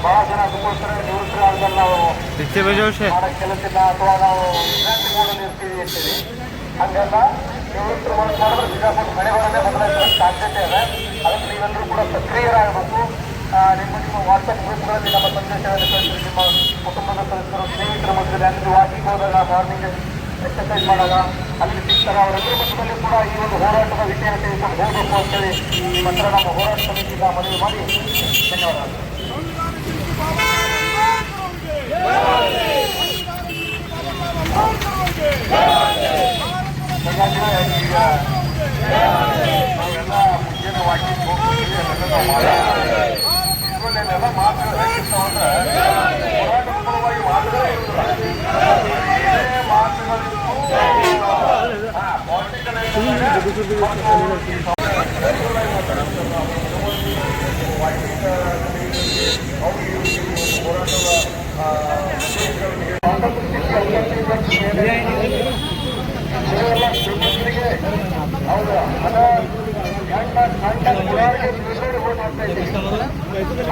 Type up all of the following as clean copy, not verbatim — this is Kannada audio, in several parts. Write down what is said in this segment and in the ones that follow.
ಬಹಳ ಜನ ಅದಕ್ಕೋಸ್ಕರ ನಿವೃತ್ತರಾದ ನಾವು ಕೆಲಸದಿಂದ ಅಥವಾ ನಾವು ವಿಶ್ರಾಂತಿ ಮಾಡಲು ಇರ್ತೀವಿ ಅಂತೀವಿ. ಹಂಗಲ್ಲ, ನಿವೃತ್ತರು ಮಾಡಿದ್ರೆ ಬಿಜಾಪುರ ಮನೆ ಬರೋದೇ ಬದಲಾಯಿಸುವ ಸಾಧ್ಯತೆ ಇದೆ. ಅದಕ್ಕೆ ನೀವೆಲ್ಲರೂ ಕೂಡ ಸಕ್ರಿಯರಾಗಬೇಕು. ನಿಮ್ಮ ವಾಟ್ಸಪ್ ಗ್ರೂಪ್ಗಳಲ್ಲಿ ನಮ್ಮ ಸಂದೇಶಗಳನ್ನು ಕಳಿಸಿ, ನಿಮ್ಮ ಕುಟುಂಬದ ಸದಸ್ಯರು, ಸ್ನೇಹಿತರ ಮಧ್ಯದಲ್ಲಿ ಅಲ್ಲಿ ವಾಕಿಂಗ್ ಹೋದಾಗ, ಮಾರ್ನಿಂಗ್ ಎಕ್ಸರ್ಸೈಸ್ ಮಾಡಾಗ ಅಲ್ಲಿ ಸಿಗ್ತಾರೆ. ಅವರೆಲ್ಲರ ಮಧ್ಯದಲ್ಲಿ ಕೂಡ ಈ ಒಂದು ಹೋರಾಟದ ವಿಷಯ ತಿಳಿದುಕೊಂಡು ಹೋಗಬೇಕು ಅಂತೇಳಿ ಈ ಮಾತ್ರ ನಮ್ಮ ಹೋರಾಟ ಸಮಿತಿಯಿಂದ ಮನವಿ ಮಾಡಿ ಧನ್ಯವಾದಗಳು. ಈಗ ನಾವೆಲ್ಲ ಮುಂಜಾನೆ ವಾಕಿಂಗ್ ಹೋಗ್ತೀವಿ, ಅದನ್ನೆಲ್ಲ ಮಾತುಗಳು ಹೇಗಿರ್ತಾವಂದ್ರೆ ಹೋರಾಟದ ಪರವಾಗಿ ಮಾತುಗಳೇ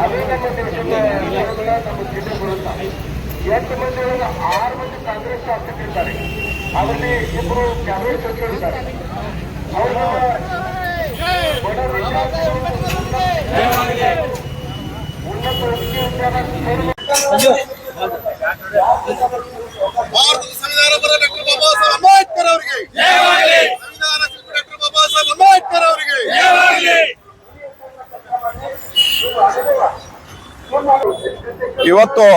ಅದೇ ನಮ್ಮ ದೇಶದ ನಮ್ಮ ಜಿಲ್ಲೆ ಬರುತ್ತಾ 8 ಮಂದಿ 6 ಮಂದಿ ಕಾಂಗ್ರೆಸ್ ಶಾಸಕರಿದ್ದಾರೆ. ಅವರಲ್ಲಿ 2 ಕಾಂಗ್ರೆಸ್ ಸಚಿವರಿದ್ದಾರೆ. ಅವರು ಬಡ ಉನ್ನತ ಭಾರತದ ಸಂವಿಧಾನ ಬರ ಡಾಕ್ಟರ್ ಬಾಬಾ ಸಾಹೇಬ್ ಅಂಬೇಡ್ಕರ್ ಅವರಿಗೆ, ಸಂವಿಧಾನ ಶಿಲ್ಪಿ ಡಾಕ್ಟರ್ ಬಾಬಾ ಸಾಹೇಬ್ ಅಂಬೇಡ್ಕರ್ ಅವರಿಗೆ. ಇವತ್ತು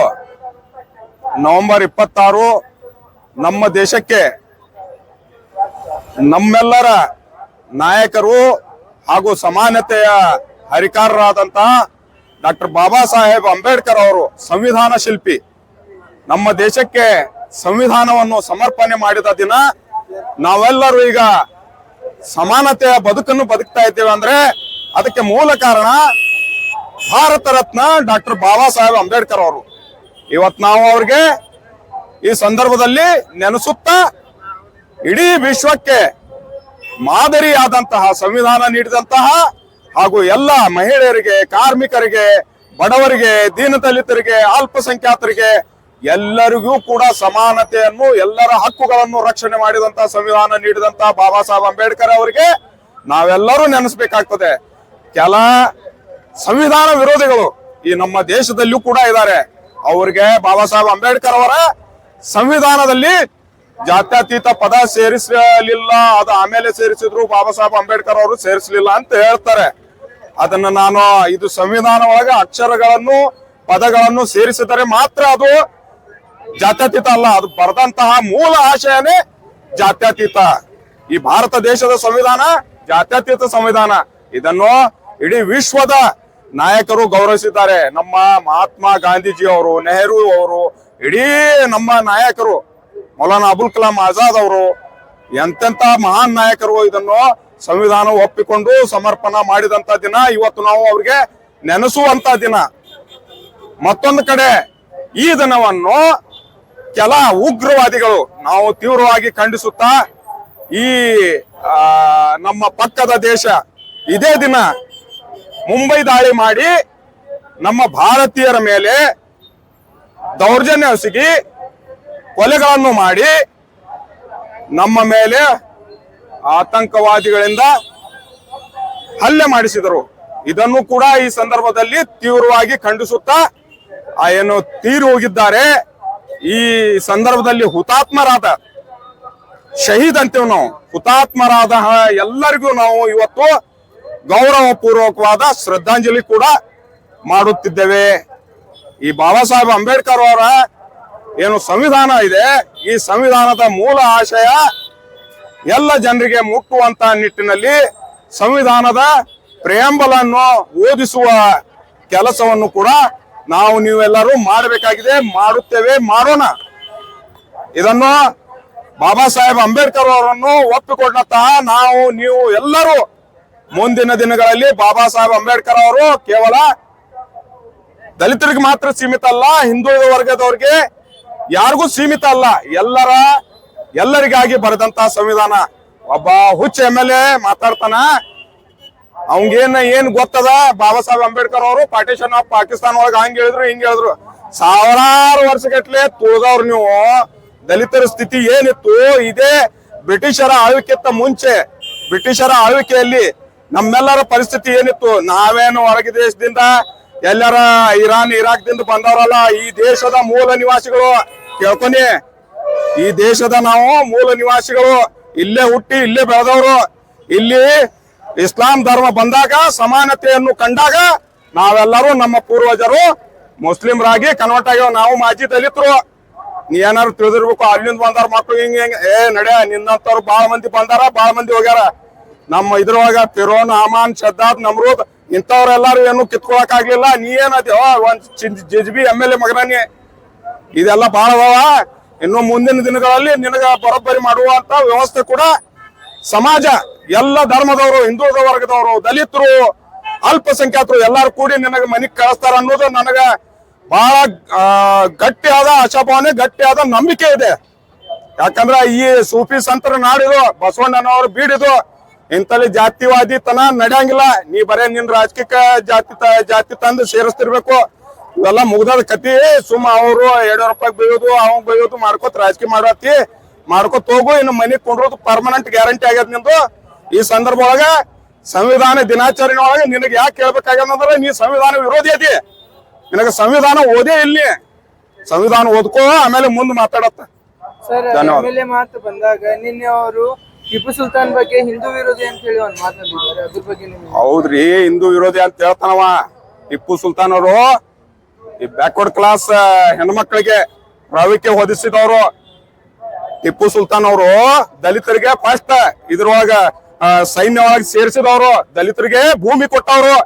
ನವೆಂಬರ್ 26 ನಮ್ಮ ದೇಶಕ್ಕೆ ನಮ್ಮೆಲ್ಲರ ನಾಯಕರು ಹಾಗೂ ಸಮಾನತೆಯ ಹರಿಕಾರರಾದಂತಹ ಡಾಕ್ಟರ್ ಬಾಬಾ ಸಾಹೇಬ್ ಅಂಬೇಡ್ಕರ್ ಅವರು ಸಂವಿಧಾನ ಶಿಲ್ಪಿ. ನಮ್ಮ ದೇಶಕ್ಕೆ ಸಂವಿಧಾನವನ್ನು ಸಮರ್ಪಣೆ ಮಾಡಿದ ದಿನ. ನಾವೆಲ್ಲರೂ ಈಗ ಸಮಾನತೆಯ ಬದುಕನ್ನು ಬದುಕ್ತಾ ಇದ್ದೇವೆ ಅಂದ್ರೆ ಅದಕ್ಕೆ ಮೂಲ ಕಾರಣ ಭಾರತ ರತ್ನ ಡಾಕ್ಟರ್ ಬಾಬಾ ಸಾಹೇಬ್ ಅಂಬೇಡ್ಕರ್ ಅವರು. ಇವತ್ತು ನಾವು ಅವ್ರಿಗೆ ಈ ಸಂದರ್ಭದಲ್ಲಿ ನೆನೆಸುತ್ತಾ ಇಡೀ ವಿಶ್ವಕ್ಕೆ ಮಾದರಿಯಾದಂತಹ ಸಂವಿಧಾನ ನೀಡಿದಂತಹ ಹಾಗೂ ಎಲ್ಲ ಮಹಿಳೆಯರಿಗೆ, ಕಾರ್ಮಿಕರಿಗೆ, ಬಡವರಿಗೆ, ದೀನದಲಿತರಿಗೆ, ಅಲ್ಪಸಂಖ್ಯಾತರಿಗೆ ಎಲ್ಲರಿಗೂ ಕೂಡ ಸಮಾನತೆಯನ್ನು, ಎಲ್ಲರ ಹಕ್ಕುಗಳನ್ನು ರಕ್ಷಣೆ ಮಾಡಿದಂತಹ ಸಂವಿಧಾನ ನೀಡಿದಂತಹ ಬಾಬಾ ಸಾಹೇಬ್ ಅಂಬೇಡ್ಕರ್ ಅವರಿಗೆ ನಾವೆಲ್ಲರೂ ನೆನೆಸ್ಬೇಕಾಗ್ತದೆ. ಕೆಲ ಸಂವಿಧಾನ ವಿರೋಧಿಗಳು ಈ ನಮ್ಮ ದೇಶದಲ್ಲೂ ಕೂಡ ಇದ್ದಾರೆ. ಅವ್ರಿಗೆ ಬಾಬಾ ಸಾಹೇಬ್ ಅಂಬೇಡ್ಕರ್ ಅವರ ಸಂವಿಧಾನದಲ್ಲಿ ಜಾತ್ಯತೀತ ಪದ ಸೇರಿಸಲಿಲ್ಲ, ಅದು ಆಮೇಲೆ ಸೇರಿಸಿದ್ರು, ಬಾಬಾ ಸಾಹೇಬ್ ಅಂಬೇಡ್ಕರ್ ಅವರು ಸೇರಿಸಲಿಲ್ಲ ಅಂತ ಹೇಳ್ತಾರೆ. ಅದನ್ನ ನಾನು ಇದು ಸಂವಿಧಾನ ಒಳಗೆ ಅಕ್ಷರಗಳನ್ನು, ಪದಗಳನ್ನು ಸೇರಿಸಿದರೆ ಮಾತ್ರ ಅದು ಜಾತ್ಯತೀತ ಅಲ್ಲ, ಅದು ಬರೆದಂತಹ ಮೂಲ ಆಶಯನೇ ಜಾತ್ಯತೀತ. ಈ ಭಾರತ ದೇಶದ ಸಂವಿಧಾನ ಜಾತ್ಯತೀತ ಸಂವಿಧಾನ. ಇದನ್ನು ಇಡೀ ವಿಶ್ವದ ನಾಯಕರು ಗೌರವಿಸಿದ್ದಾರೆ. ನಮ್ಮ ಮಹಾತ್ಮ ಗಾಂಧೀಜಿ ಅವರು, ನೆಹರು ಅವರು, ಇಡೀ ನಮ್ಮ ನಾಯಕರು, ಮೌಲಾನಾ ಅಬುಲ್ ಕಲಾಂ ಆಜಾದ್ ಅವರು, ಎಂತೆಂತ ಮಹಾನ್ ನಾಯಕರು ಇದನ್ನು ಸಂವಿಧಾನ ಒಪ್ಪಿಕೊಂಡು ಸಮರ್ಪಣಾ ಮಾಡಿದಂತ ದಿನ. ಇವತ್ತು ನಾವು ಅವ್ರಿಗೆ ನೆನೆಸುವಂತ ದಿನ. ಮತ್ತೊಂದು ಕಡೆ ಈ ದಿನವನ್ನು ಕೆಲ ಉಗ್ರವಾದಿಗಳು ನಾವು ತೀವ್ರವಾಗಿ ಖಂಡಿಸುತ್ತಾ ಈ ನಮ್ಮ ಪಕ್ಕದ ದೇಶ ಇದೇ ದಿನ ಮುಂಬೈ ದಾಳಿ ಮಾಡಿ ನಮ್ಮ ಭಾರತೀಯರ ಮೇಲೆ ದೌರ್ಜನ್ಯ ಎಸಗಿ ಕೊಲೆಗಳನ್ನು ಮಾಡಿ ನಮ್ಮ ಮೇಲೆ ಆತಂಕವಾದಿಗಳಿಂದ ಹಲ್ಲೆ ಮಾಡಿಸಿದರು. ಇದನ್ನು ಕೂಡ ಈ ಸಂದರ್ಭದಲ್ಲಿ ತೀವ್ರವಾಗಿ ಖಂಡಿಸುತ್ತಾ ಏನು ತೀರಿ ಹೋಗಿದ್ದಾರೆ. ಈ ಸಂದರ್ಭದಲ್ಲಿ ಹುತಾತ್ಮರಾದ, ಶಹೀದ್ ಅಂತೀವಿ ನಾವು, ಹುತಾತ್ಮರಾದ ಎಲ್ಲರಿಗೂ ನಾವು ಇವತ್ತು ಗೌರವ ಪೂರ್ವಕವಾದ ಶ್ರದ್ಧಾಂಜಲಿ ಕೂಡ ಮಾಡುತ್ತಿದ್ದೇವೆ. ಈ ಬಾಬಾ ಸಾಹೇಬ್ ಅಂಬೇಡ್ಕರ್ ಅವರ ಏನು ಸಂವಿಧಾನ ಇದೆ, ಈ ಸಂವಿಧಾನದ ಮೂಲ ಆಶಯ ಎಲ್ಲ ಜನರಿಗೆ ಮುಟ್ಟುವಂತ ನಿಟ್ಟಿನಲ್ಲಿ ಸಂವಿಧಾನದ ಪ್ರಿಯಾಂಬಲ್ ಅನ್ನು ಓದಿಸುವ ಕೆಲಸವನ್ನು ಕೂಡ ನಾವು ನೀವೆಲ್ಲರೂ ಮಾಡಬೇಕಾಗಿದೆ, ಮಾಡುತ್ತೇವೆ, ಮಾಡೋಣ. ಇದನ್ನು ಬಾಬಾ ಸಾಹೇಬ್ ಅಂಬೇಡ್ಕರ್ ಅವರನ್ನು ಒಪ್ಪಿಕೊಂಡಂತಹ ನಾವು ನೀವು ಎಲ್ಲರೂ ಮುಂದಿನ ದಿನಗಳಲ್ಲಿ ಬಾಬಾ ಸಾಹೇಬ್ ಅಂಬೇಡ್ಕರ್ ಅವರು ಕೇವಲ ದಲಿತರಿಗೆ ಮಾತ್ರ ಸೀಮಿತ ಅಲ್ಲ, ಹಿಂದುಳಿದ ವರ್ಗದವ್ರಿಗೆ ಯಾರಿಗೂ ಸೀಮಿತ ಅಲ್ಲ, ಎಲ್ಲರಿಗಾಗಿ ಬರೆದಂತ ಸಂವಿಧಾನ. ಒಬ್ಬ ಹುಚ್ಚ MLA ಮಾತಾಡ್ತಾನ, ಅವಂಗೇನ್ ಗೊತ್ತದ? ಬಾಬಾ ಸಾಹೇಬ್ ಅಂಬೇಡ್ಕರ್ ಅವರು ಪಾರ್ಟಿಷನ್ ಆಫ್ ಪಾಕಿಸ್ತಾನ ಒಳಗೆ ಹಂಗ ಹೇಳಿದ್ರು ಹಿಂಗ ಹೇಳಿದ್ರು. ಸಾವಿರಾರು ವರ್ಷಗಟ್ಲೆ ತುಳಿದವ್ರು ನೀವು. ದಲಿತರ ಸ್ಥಿತಿ ಏನಿತ್ತು, ಇದೇ ಬ್ರಿಟಿಷರ ಆಳ್ವಿಕೆತ್ತ ಮುಂಚೆ, ಬ್ರಿಟಿಷರ ಆಳ್ವಿಕೆಯಲ್ಲಿ ನಮ್ಮೆಲ್ಲರ ಪರಿಸ್ಥಿತಿ ಏನಿತ್ತು? ನಾವೇನು ಹೊರಗೆ ದೇಶದಿಂದ ಎಲ್ಲರ ಇರಾನ್ ಇರಾಕ್ದಿಂದ ಬಂದವರಲ್ಲ, ಈ ದೇಶದ ಮೂಲ ನಿವಾಸಿಗಳು. ಕೇಳ್ಕೊನಿ, ಈ ದೇಶದ ನಾವು ಮೂಲ ನಿವಾಸಿಗಳು, ಇಲ್ಲೇ ಹುಟ್ಟಿ ಇಲ್ಲೇ ಬೆಳೆದವರು. ಇಲ್ಲಿ ಇಸ್ಲಾಂ ಧರ್ಮ ಬಂದಾಗ, ಸಮಾನತೆಯನ್ನು ಕಂಡಾಗ ನಾವೆಲ್ಲರೂ ನಮ್ಮ ಪೂರ್ವಜರು ಮುಸ್ಲಿಮರಾಗಿ ಕನ್ವರ್ಟ್ ಆಗ್ಯಾವ. ನಾವು ಮಾಜಿ ದಲಿತರು. ನೀ ಏನಾರು ತಿಳಿದಿರ್ಬೇಕು, ಅಲ್ಲಿಂದ ಬಂದಾರ ಮಕ್ಳು ಹಿಂಗ ನಡೆ, ನಿನ್ನಂತವ್ರು ಬಾಳ ಮಂದಿ ಬಂದಾರ, ಬಾಳ ಮಂದಿ ಹೋಗ್ಯಾರ. ನಮ್ಮ ಇದ್ರೊಳಗ ಫಿರೋನ್, ಅಮಾನ್, ಶದ್ದಾದ್, ನಮ್ರೂದ್ ಇಂಥವ್ರೆಲ್ಲಾರು ಏನು ಕಿತ್ಕೊಳಕ್ ಆಗ್ಲಿಲ್ಲ. ನೀ ಏನದ ಒಂದ್ JJB MLA ಮಗನಾನಿ. ಇದೆಲ್ಲ ಬಾಳ ಅದಾವ. ಇನ್ನು ಮುಂದಿನ ದಿನಗಳಲ್ಲಿ ನಿನಗ ಬರೋಬ್ಬರಿ ಮಾಡುವಂತ ವ್ಯವಸ್ಥೆ ಕೂಡ ಸಮಾಜ, ಎಲ್ಲ ಧರ್ಮದವರು, ಹಿಂದುಳಿದ ವರ್ಗದವರು, ದಲಿತರು, ಅಲ್ಪಸಂಖ್ಯಾತರು ಎಲ್ಲಾರು ಕೂಡಿ ನಿನಗ ಮನಿಗ್ ಕಳಿಸ್ತಾರ ಅನ್ನೋದು ನನಗ ಬಹಳ ಗಟ್ಟಿಯಾದ ಆಶಾಭಾವನೆ, ಗಟ್ಟಿಯಾದ ನಂಬಿಕೆ ಇದೆ. ಯಾಕಂದ್ರ ಈ ಸೂಫಿ ಸಂತರ ನಾಡಿದು, ಬಸವಣ್ಣನವರು ಬೀಡಿದು, ಇಂತಲ್ಲಿ ಜಾತಿವಾದಿತನ ನಡೆಯಂಗಿಲ್ಲ. ನೀ ಬರೇ ನಿನ್ ರಾಜಕೀಯ ಜಾತಿ ತಂದು ಸೇರಿಸ್ತಿರ್ಬೇಕು. ಇವೆಲ್ಲ ಮುಗ್ದದ ಕತಿ. ಸುಮ್ಮ ಅವರು ₹200 ಬೈಯೋದು, ಅವಂಗ್ ಬೈಯೋದು ಮಾಡ್ಕೊತ ರಾಜಕೀಯ ಮಾಡ್ಕೊತ ಹೋಗು. ಇನ್ನು ಮನಿಗ್ ಕೊಂಡ್ರೋದು ಪರ್ಮನೆಂಟ್ ಗ್ಯಾರಂಟಿ ಆಗ್ಯದ ನಿಂದು. ಈ ಸಂದರ್ಭ ಒಳಗ ಸಂವಿಧಾನ ದಿನಾಚರಣೆ ಒಳಗೆ ನಿನಗೆ ಯಾಕೆ ಕೇಳ್ಬೇಕಾಗ್ಯದಂದ್ರೆ, ನೀ ಸಂವಿಧಾನ ವಿರೋಧಿ ಅದಿ. ನಿನಗ ಸಂವಿಧಾನ ಓದೇ ಇಲ್ಲಿ, ಸಂವಿಧಾನ ಓದ್ಕೋ, ಆಮೇಲೆ ಮುಂದೆ ಮಾತಾಡತ್ತ. ಸರ್, MLA ಮಾತು ಬಂದಾಗ ನಿನ್ನೆ ಅವರು ಟಿಪ್ಪು ಸುಲ್ತಾನ್ ಬಗ್ಗೆ ಹಿಂದೂ ವಿರೋಧಿ ಅಂತ ಹೇಳಿ ಒಂದು ಮಾತನಾಡಿದ್ದಾರೆ. ಅದ್ರ ಬಗ್ಗೆ ಹೌದ್ರಿ, ಹಿಂದೂ ವಿರೋಧಿ ಅಂತ ಹೇಳ್ತಾನವ. ಟಿಪ್ಪು ಸುಲ್ತಾನ್ ಅವರು ಈ ಬ್ಯಾಕ್ವರ್ಡ್ ಕ್ಲಾಸ್ ಹೆಣ್ಮಕ್ಳಿಗೆ ಪ್ರವಿಕೆ ಹೊದಿಸಿದವರು. ಟಿಪ್ಪು ಸುಲ್ತಾನ್ ಅವರು ದಲಿತರಿಗೆ ಫಸ್ಟ್ ಇದ್ರೊಳಗ ಸೈನ್ಯವಾಗಿ ಸೇರಿಸಿದವರು, ದಲಿತರಿಗೆ ಭೂಮಿ ಕೊಟ್ಟವರು.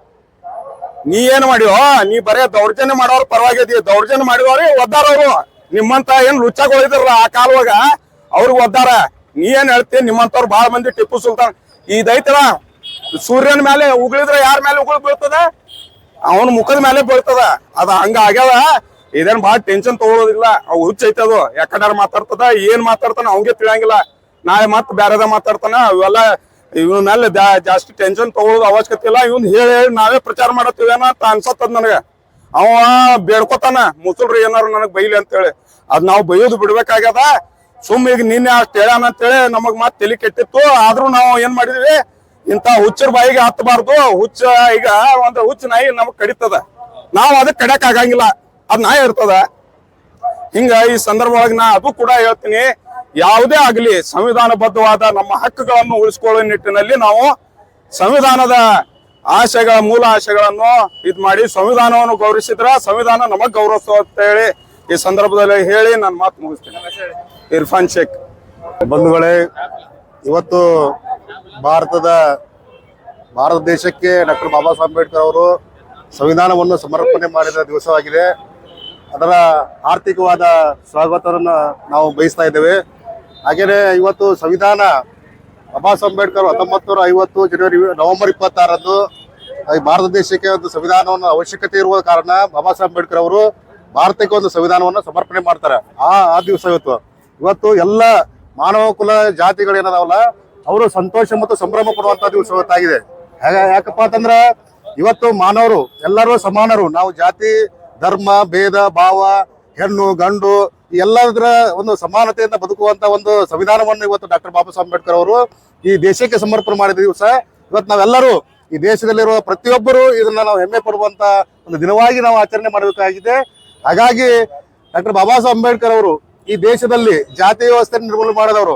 ನೀ ಏನ್ ಮಾಡಿವೋ? ನೀ ಬರೇ ದೌರ್ಜನ್ಯ ಮಾಡೋರು ಪರವಾಗಿದ್ದೀವಿ, ದೌರ್ಜನ್ಯ ಮಾಡಿದವ್ರಿ ಒದ್ದಾರವ್ರು. ನಿಮ್ಮಂತ ಏನ್ ಲುಚ್ಚಾಗಳಿದ್ರಲ್ಲ ಆ ಕಾಲವಾಗ ಅವ್ರಿಗೆ ಒದ್ದಾರ. ನೀ ಏನ್ ಹೇಳ್ತಿ? ನಿಮ್ಮಂತವ್ರು ಬಹಳ ಮಂದಿ ಟಿಪ್ಪು ಸುಲ್ತಾನ್ ಇದೈತಲ್ಲ, ಸೂರ್ಯನ ಮೇಲೆ ಉಗುಳಿದ್ರೆ ಯಾರ ಮೇಲೆ ಉಗುಳು ಬೀಳ್ತದ? ಅವನ ಮುಖದ ಮೇಲೆ ಬೀಳ್ತದ. ಅದ ಹಂಗ ಆಗ್ಯಾವ. ಇದೇನ್ ಬಹಳ ಟೆನ್ಷನ್ ತಗೊಳ್ಳೋದಿಲ್ಲ. ಅವ್ ಹುಚ್ಚೈತದು. ಯಾಕಂದ್ರ ಮಾತಾಡ್ತದ, ಏನ್ ಮಾತಾಡ್ತಾನ ಅವಂಗೆ ತಿಳಿಯಂಗಿಲ್ಲ. ನಾಳೆ ಮತ್ ಬ್ಯಾರದ ಮಾತಾಡ್ತಾನ. ಅವೆಲ್ಲ ಇವನ ಮೇಲೆ ಜಾಸ್ತಿ ಟೆನ್ಷನ್ ತಗೊಳ್ಳೋದು ಅವಶ್ಯಕತೆ ಇಲ್ಲ. ಇವ್ನ ಹೇಳಿ ನಾವೇ ಪ್ರಚಾರ ಮಾಡತ್ತೀವೇನ ಅಂತ ಅನ್ಸತ್ತದ ನನಗ. ಅವ ಬೇಡ್ಕೊತಾನ, ಮುಸುಳ್ರಿ ಏನಾರು ನನಗ್ ಬೈಲಿ ಅಂತೇಳಿ. ಅದ್ ನಾವು ಬೈಯೋದು ಬಿಡ್ಬೇಕಾಗ್ಯದ. ಸುಮ್ ಈಗ ನಿನ್ನೆ ಅಷ್ಟ್ ಹೇಳ್ಯಾನ ಅಂತೇಳಿ ನಮಗ್ ಮತ್ ತಲೆ ಕೆಟ್ಟಿತ್ತು. ಆದ್ರೂ ನಾವು ಏನ್ ಮಾಡಿದ್ವಿ, ಇಂತ ಹುಚ್ಚರ ಬಾಯಿಗೆ ಹತ್ತಬಾರ್ದು. ಹುಚ್ಚ ಈಗ ಒಂದ್ ಹುಚ್ಚ ನಾಯಿ ನಮಗ್ ಕಡಿತದ, ನಾವ್ ಅದಕ್ಕೆ ಕಡಿಯಕ್ ಆಗಂಗಿಲ್ಲ. ಅದ್ ನಾಯಿ ಇರ್ತದ. ಹಿಂಗ ಈ ಸಂದರ್ಭ ಒಳಗೆ ನಾ ಅದು ಕೂಡ ಹೇಳ್ತೀನಿ, ಯಾವುದೇ ಆಗ್ಲಿ ಸಂವಿಧಾನಬದ್ಧವಾದ ನಮ್ಮ ಹಕ್ಕುಗಳನ್ನು ಉಳಿಸ್ಕೊಳ್ಳೋ ನಿಟ್ಟಿನಲ್ಲಿ ನಾವು ಸಂವಿಧಾನದ ಆಶಯಗಳ ಮೂಲ ಆಶಯಗಳನ್ನು ಇದ್ ಮಾಡಿ ಸಂವಿಧಾನವನ್ನು ಗೌರವಿಸಿದ್ರ ಸಂವಿಧಾನ ನಮಗ್ ಗೌರವಿಸ್ತೋ ಅಂತ ಹೇಳಿ ಈ ಸಂದರ್ಭದಲ್ಲಿ ಹೇಳಿ ನಾನು ಮಾತು ಮುಗಿಸ್ತೀನಿ. ಇರ್ಫಾನ್ ಶೇಖ್. ಬಂಧುಗಳೇ, ಇವತ್ತು ಭಾರತ ದೇಶಕ್ಕೆ ಡಾಕ್ಟರ್ ಬಾಬಾ ಸಾಹೇಬ್ ಅಂಬೇಡ್ಕರ್ ಅವರು ಸಂವಿಧಾನವನ್ನು ಸಮರ್ಪಣೆ ಮಾಡಿದ ದಿವಸವಾಗಿದೆ. ಅದರ ಆರ್ಥಿಕವಾದ ಸ್ವಾಗತವನ್ನು ನಾವು ಬಯಸ್ತಾ ಇದ್ದೇವೆ. ಹಾಗೆಯೇ ಇವತ್ತು ಸಂವಿಧಾನ ಬಾಬಾ ಸಾಹೇಬ್ ಅಂಬೇಡ್ಕರ್ 1950 ನವೆಂಬರ್ 26ರಂದು ಭಾರತ ದೇಶಕ್ಕೆ ಒಂದು ಸಂವಿಧಾನವನ್ನು ಅವಶ್ಯಕತೆ ಇರುವ ಕಾರಣ ಬಾಬಾ ಸಾಹೇಬ್ ಅಂಬೇಡ್ಕರ್ ಅವರು ಭಾರತಕ್ಕೆ ಒಂದು ಸಂವಿಧಾನವನ್ನು ಸಮರ್ಪಣೆ ಮಾಡ್ತಾರೆ. ಆ ದಿವಸ ಇವತ್ತು ಎಲ್ಲ ಮಾನವ ಕುಲ ಜಾತಿಗಳೇನದಾವಲ್ಲ ಅವರು ಸಂತೋಷ ಮತ್ತು ಸಂಭ್ರಮ ಪಡುವಂತ ದಿವಸ ಇವತ್ತಾಗಿದೆ. ಯಾಕಪ್ಪ ಅಂತಂದ್ರ ಇವತ್ತು ಮಾನವರು ಎಲ್ಲರೂ ಸಮಾನರು. ನಾವು ಜಾತಿ ಧರ್ಮ ಭೇದ ಭಾವ ಹೆಣ್ಣು ಗಂಡು ಎಲ್ಲದರ ಒಂದು ಸಮಾನತೆಯಿಂದ ಬದುಕುವಂತ ಒಂದು ಸಂವಿಧಾನವನ್ನು ಇವತ್ತು ಡಾಕ್ಟರ್ ಬಾಬಾ ಸಾಹೇಬ್ ಅಂಬೇಡ್ಕರ್ ಅವರು ಈ ದೇಶಕ್ಕೆ ಸಮರ್ಪಣೆ ಮಾಡಿದ ದಿವಸ. ಇವತ್ತು ನಾವೆಲ್ಲರೂ ಈ ದೇಶದಲ್ಲಿರುವ ಪ್ರತಿಯೊಬ್ಬರು ಇದನ್ನ ನಾವು ಹೆಮ್ಮೆ ಪಡುವಂತ ಒಂದು ದಿನವಾಗಿ ನಾವು ಆಚರಣೆ ಮಾಡಬೇಕಾಗಿದೆ. ಹಾಗಾಗಿ ಡಾಕ್ಟರ್ ಬಾಬಾ ಸಾಹೇಬ್ ಅಂಬೇಡ್ಕರ್ ಅವರು ಈ ದೇಶದಲ್ಲಿ ಜಾತಿ ವ್ಯವಸ್ಥೆ ನಿರ್ಮೂಲನೆ ಮಾಡಿದವರು.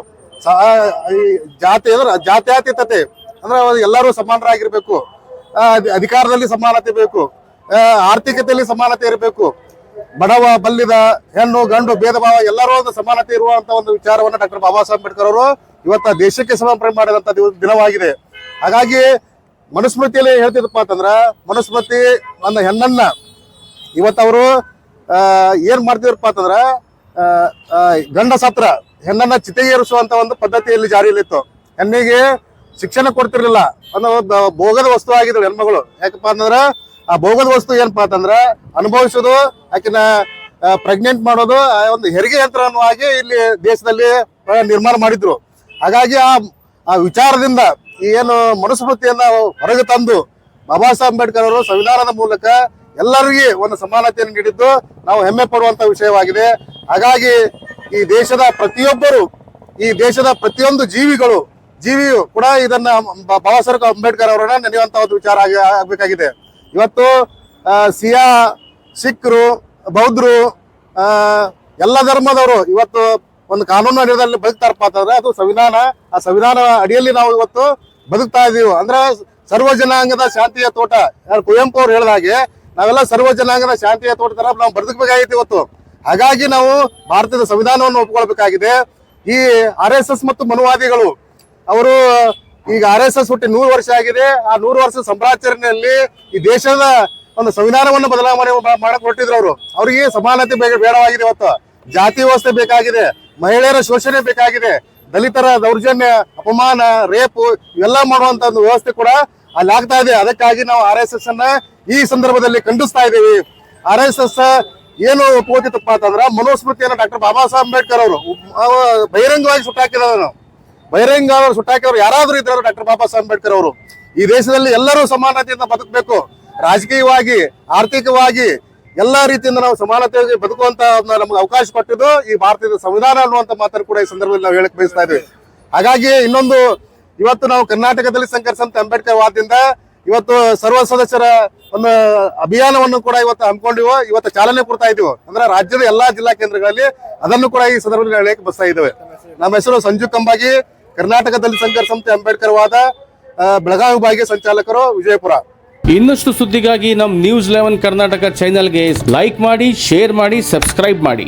ಈ ಜಾತಿ ಅಂದ್ರೆ ಜಾತ್ಯತೀತತೆ ಅಂದ್ರೆ ಎಲ್ಲರೂ ಸಮಾನರಾಗಿರ್ಬೇಕು, ಅಧಿಕಾರದಲ್ಲಿ ಸಮಾನತೆ ಬೇಕು, ಆರ್ಥಿಕತೆಯಲ್ಲಿ ಸಮಾನತೆ ಇರಬೇಕು, ಬಡವ ಬಲ್ಲಿದ ಹೆಣ್ಣು ಗಂಡು ಭೇದ ಭಾವ ಎಲ್ಲರೂ ಒಂದು ಸಮಾನತೆ ಇರುವಂತ ಒಂದು ವಿಚಾರವನ್ನ ಡಾಕ್ಟರ್ ಬಾಬಾ ಸಾಹೇಬ್ ಅಂಬೇಡ್ಕರ್ ಅವರು ಇವತ್ತ ದೇಶಕ್ಕೆ ಸಮರ್ಪಣೆ ಮಾಡಿದಂತ ದಿನವಾಗಿದೆ. ಹಾಗಾಗಿ ಮನುಸ್ಮೃತಿಯಲ್ಲಿ ಹೇಳ್ತಿದ್ದಪ್ಪ ಅಂತಂದ್ರ ಮನುಸ್ಮೃತಿ ಒಂದು ಹೆಣ್ಣನ್ನ ಇವತ್ತವರು ಏನ್ ಮಾಡ್ತಿದ್ರಪ್ಪ ಅಂತಂದ್ರ ಗಂಡ ಸತ್ರ ಹೆಣ್ಣನ್ನ ಚಿತೆಗೇರಿಸುವಂತ ಒಂದು ಪದ್ಧತಿಯಲ್ಲಿ ಜಾರಿಯಲ್ಲಿತ್ತು. ಹೆಣ್ಣಿಗೆ ಶಿಕ್ಷಣ ಕೊಡ್ತಿರ್ಲಿಲ್ಲ, ಒಂದು ಭೋಗದ ವಸ್ತು ಆಗಿದ್ರು ಹೆಣ್ಮಗಳು. ಯಾಕಪ್ಪ ಅಂತಂದ್ರ ಆ ಭೋಗದ ವಸ್ತು ಏನಪ್ಪಾ ಅಂತಂದ್ರ ಅನುಭವಿಸೋದು, ಆಕಿನ ಪ್ರೆಗ್ನೆಂಟ್ ಮಾಡೋದು, ಒಂದು ಹೆರಿಗೆ ಯಂತ್ರ ಅನ್ನುವಾಗಿ ಇಲ್ಲಿ ದೇಶದಲ್ಲಿ ನಿರ್ಮಾಣ ಮಾಡಿದ್ರು. ಹಾಗಾಗಿ ಆ ವಿಚಾರದಿಂದ ಏನು ಮನುಸ್ಮೃತಿಯನ್ನ ಹೊರಗೆ ತಂದು ಬಾಬಾ ಸಾಹೇಬ್ ಅಂಬೇಡ್ಕರ್ ಅವರು ಸಂವಿಧಾನದ ಮೂಲಕ ಎಲ್ಲರಿಗೂ ಒಂದು ಸಮಾನತೆಯನ್ನು ನೀಡಿದ್ದು ನಾವು ಹೆಮ್ಮೆ ಪಡುವಂತ ವಿಷಯವಾಗಿದೆ. ಹಾಗಾಗಿ ಈ ದೇಶದ ಪ್ರತಿಯೊಬ್ಬರು, ಈ ದೇಶದ ಪ್ರತಿಯೊಂದು ಜೀವಿಯು ಕೂಡ ಇದನ್ನ ಬಾಬಾ ಸಾಹೇಬ್ ಅಂಬೇಡ್ಕರ್ ಅವರನ್ನ ನೆನೆಯುವಂತ ಒಂದು ವಿಚಾರ ಆಗ್ಬೇಕಾಗಿದೆ. ಇವತ್ತು ಸಿಯಾ, ಸಿಖ್ರು, ಬೌದ್ಧರು, ಎಲ್ಲ ಧರ್ಮದವರು ಇವತ್ತು ಒಂದು ಕಾನೂನು ಅಡಿಯಲ್ಲಿ ಬದುಕ್ತಾರಪ್ಪ ಅಂತಂದ್ರೆ ಅದು ಸಂವಿಧಾನ. ಆ ಸಂವಿಧಾನ ಅಡಿಯಲ್ಲಿ ನಾವು ಇವತ್ತು ಬದುಕ್ತಾ ಇದೀವಿ. ಅಂದ್ರೆ ಸರ್ವ ಜನಾಂಗದ ಶಾಂತಿಯ ತೋಟ, ಕುವೆಂಪು ಅವ್ರು ಹೇಳಿದ ಹಾಗೆ ನಾವೆಲ್ಲ ಸರ್ವ ಜನಾಂಗದ ಶಾಂತಿಯ ತೋಟ ತರ ನಾವು ಬದುಕಬೇಕಾಗಿತ್ತು ಇವತ್ತು. ಹಾಗಾಗಿ ನಾವು ಭಾರತದ ಸಂವಿಧಾನವನ್ನು ಒಪ್ಕೊಳ್ಬೇಕಾಗಿದೆ. ಈ RSS ಮತ್ತು ಮನುವಾದಿಗಳು ಅವರು ಈಗ RSS ಹುಟ್ಟಿ 100 ವರ್ಷ ಆಗಿದೆ. ಆ 100 ವರ್ಷ ಸಂಭ್ರಾಚರಣೆಯಲ್ಲಿ ಈ ದೇಶದ ಒಂದು ಸಂವಿಧಾನವನ್ನು ಬದಲಾವಣೆ ಮಾಡಕ್ ಹೊರಟಿದ್ರು ಅವರು. ಅವರಿಗೆ ಸಮಾನತೆ ಬೇಡವಾಗಿದೆ. ಇವತ್ತು ಜಾತಿ ವ್ಯವಸ್ಥೆ ಬೇಕಾಗಿದೆ, ಮಹಿಳೆಯರ ಶೋಷಣೆ ಬೇಕಾಗಿದೆ, ದಲಿತರ ದೌರ್ಜನ್ಯ, ಅಪಮಾನ, ರೇಪು ಇವೆಲ್ಲ ಮಾಡುವಂತ ಒಂದು ವ್ಯವಸ್ಥೆ ಕೂಡ ಅಲ್ಲಿ ಆಗ್ತಾ ಇದೆ. ಅದಕ್ಕಾಗಿ ನಾವು RSS ಅನ್ನ ಈ ಸಂದರ್ಭದಲ್ಲಿ ಖಂಡಿಸ್ತಾ ಇದ್ದೀವಿ. RSS ಏನು ಒಪ್ಕೋತಿತ್ತಪ್ಪ ಅಂತಂದ್ರ ಮನುಸ್ಮೃತಿಯನ್ನು ಡಾಕ್ಟರ್ ಬಾಬಾ ಸಾಹೇಬ್ ಅಂಬೇಡ್ಕರ್ ಅವರು ಬಹಿರಂಗವಾಗಿ ಸುಟ್ಟಾಕಿದವರು. ಬಹಿರಂಗವಾಗಿ ಸುಟ್ಟಾಕಿದವರು ಯಾರಾದ್ರೂ ಇದ್ರು ಡಾಕ್ಟರ್ ಬಾಬಾ ಸಾಹೇಬ್ ಅಂಬೇಡ್ಕರ್ ಅವರು. ಈ ದೇಶದಲ್ಲಿ ಎಲ್ಲರೂ ಸಮಾನತೆಯಿಂದ ಬದುಕಬೇಕು, ರಾಜಕೀಯವಾಗಿ, ಆರ್ಥಿಕವಾಗಿ ಎಲ್ಲಾ ರೀತಿಯಿಂದ ನಾವು ಸಮಾನತೆಯಾಗಿ ಬದುಕುವಂತ ನಮ್ಗೆ ಅವಕಾಶ ಕೊಟ್ಟಿದ್ದು ಈ ಭಾರತದ ಸಂವಿಧಾನ ಅನ್ನುವಂತ ಮಾತನ್ನು ಕೂಡ ಈ ಸಂದರ್ಭದಲ್ಲಿ ನಾವು ಹೇಳಕ್ ಬಯಸ್ತಾ ಇದ್ವಿ. ಹಾಗಾಗಿ ಇನ್ನೊಂದು, ಇವತ್ತು ನಾವು ಕರ್ನಾಟಕದಲ್ಲಿ ಸಂಘರ್ಷ ಅಂತ ಅಂಬೇಡ್ಕರ್ ವಾದದಿಂದ ಇವತ್ತು ಸರ್ವ ಸದಸ್ಯರ ಒಂದು ಅಭಿಯಾನವನ್ನು ಕೂಡ ಇವತ್ತು ಹಮ್ಮಿಕೊಂಡಿವು, ಇವತ್ತು ಚಾಲನೆ ಕೊಡ್ತಾ ಇದ್ದೀವಿ. ಅಂದ್ರೆ ರಾಜ್ಯದ ಎಲ್ಲಾ ಜಿಲ್ಲಾ ಕೇಂದ್ರಗಳಲ್ಲಿ ಅದನ್ನು ಕೂಡ ಈ ಸಂದರ್ಭದಲ್ಲಿ ಹೇಳಕ್ಕೆ ಬಸ್ತಾ ಇದ್ದೇವೆ. ನಮ್ಮ ಹೆಸರು ಸಂಜು ಕಂಬಾಗಿ, ಕರ್ನಾಟಕದಲ್ಲಿ ಸಂಘರ್ಷ ಅಂತ ಅಂಬೇಡ್ಕರ್ ವಾದ, ಬೆಳಗಾವಿ ವಿಭಾಗೀಯ ಸಂಚಾಲಕರು, ವಿಜಯಪುರ. ಇನ್ನಷ್ಟು ಸುದ್ದಿಗಾಗಿ ನಮ್ಮ News 11 ಕರ್ನಾಟಕ ಚಾನೆಲ್ಗೆ ಲೈಕ್ ಮಾಡಿ, ಶೇರ್ ಮಾಡಿ, ಸಬ್ಸ್ಕ್ರೈಬ್ ಮಾಡಿ.